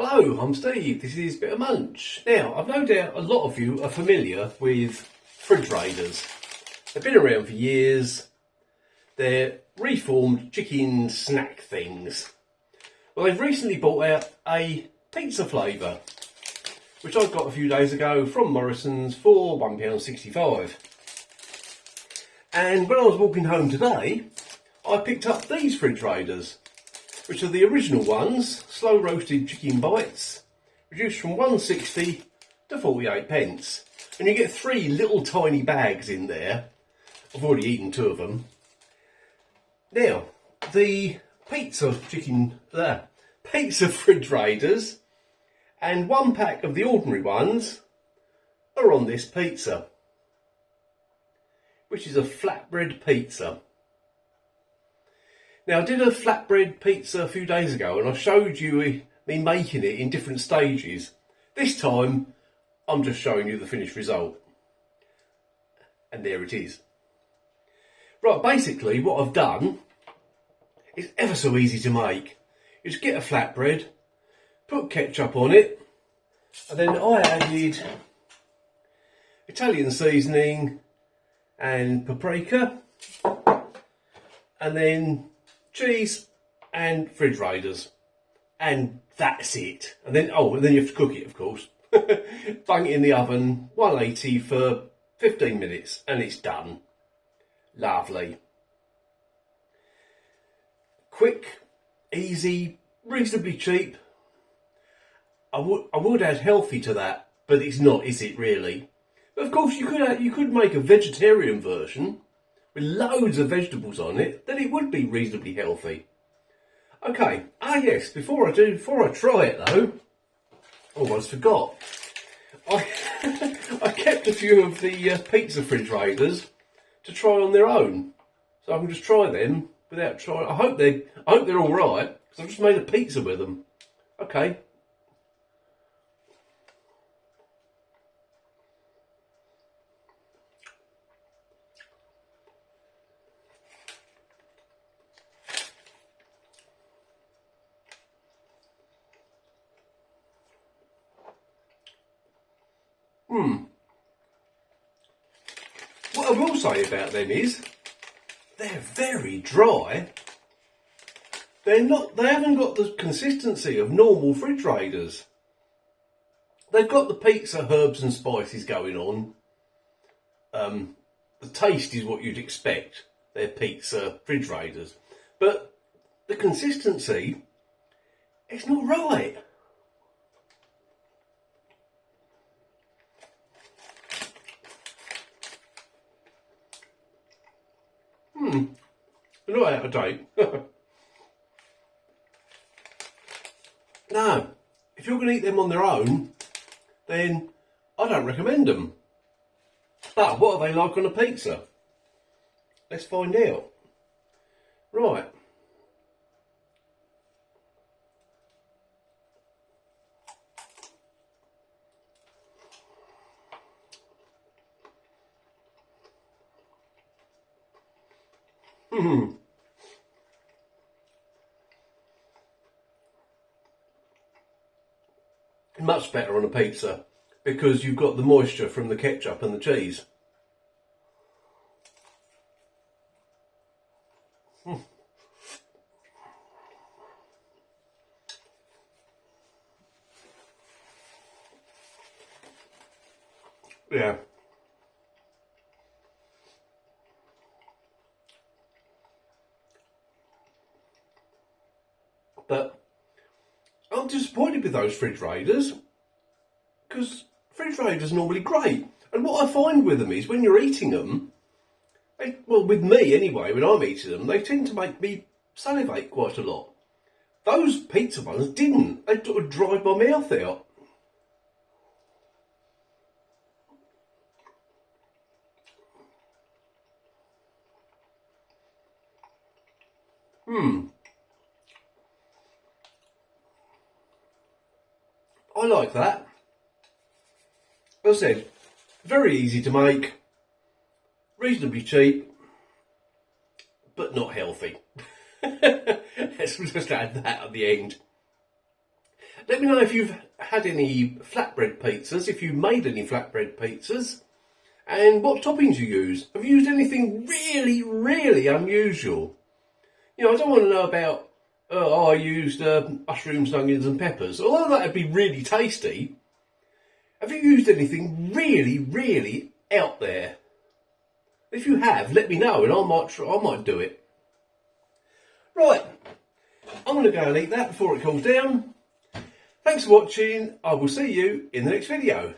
Hello, I'm Steve. This is Bit of Munch. Now, I've no doubt a lot of you are familiar with Fridge Raiders. They've been around for years. They're reformed chicken snack things. Well, they've recently brought out a pizza flavour, which I got a few days ago from Morrisons for £1.65. And when I was walking home today, I picked up these Fridge Raiders, which are the original ones, slow roasted chicken bites, reduced from 160 to 48 pence. And you get 3 little tiny bags in there. I've already eaten 2 of them. Now, the pizza Fridge Raiders and 1 pack of the ordinary ones are on this pizza, which is a flatbread pizza. Now, I did a flatbread pizza a few days ago and I showed you me making it in different stages. This time, I'm just showing you the finished result. And there it is. Right, basically what I've done is ever so easy to make. You just get a flatbread, put ketchup on it, and then I added Italian seasoning and paprika, and then cheese and Fridge Raiders, and that's it. And then you have to cook it, of course. Bang it in the oven, 180 for 15 minutes, and it's done. Lovely. Quick, easy, reasonably cheap. I would add healthy to that, but it's not, is it really? But of course, you could make a vegetarian version with loads of vegetables on it, then it would be reasonably healthy. Okay, yes, before I try it though, I almost forgot. I kept a few of the pizza Fridge Raiders to try on their own, so I can just try them without trying. I hope they're all right, because I've just made a pizza with them. Okay. What I will say about them is they're very dry. They haven't got the consistency of normal Fridge Raiders. They've got the pizza herbs and spices going on. The taste is what you'd expect. They're pizza Fridge Raiders. But the consistency, it's not right. They're not out of date. No, if you're going to eat them on their own, then I don't recommend them. But what are they like on a pizza? Let's find out. Right. Much better on a pizza because you've got the moisture from the ketchup and the cheese. Yeah. But I'm disappointed with those Fridge Raiders because Fridge Raiders are normally great. And what I find with them is when you're eating them, with me anyway, when I'm eating them, they tend to make me salivate quite a lot. Those pizza ones didn't. They sort of dried my mouth out. I like that. As I said, very easy to make, reasonably cheap, but not healthy. Let's just add that at the end. Let me know if you've had any flatbread pizzas, if you made any flatbread pizzas, and what toppings you use. Have you used anything really, really unusual? You know, I don't want to know about, I used mushrooms, onions and peppers. Although that would be really tasty, have you used anything really, really out there? If you have, let me know and I might do it. Right, I'm going to go and eat that before it cools down. Thanks for watching. I will see you in the next video.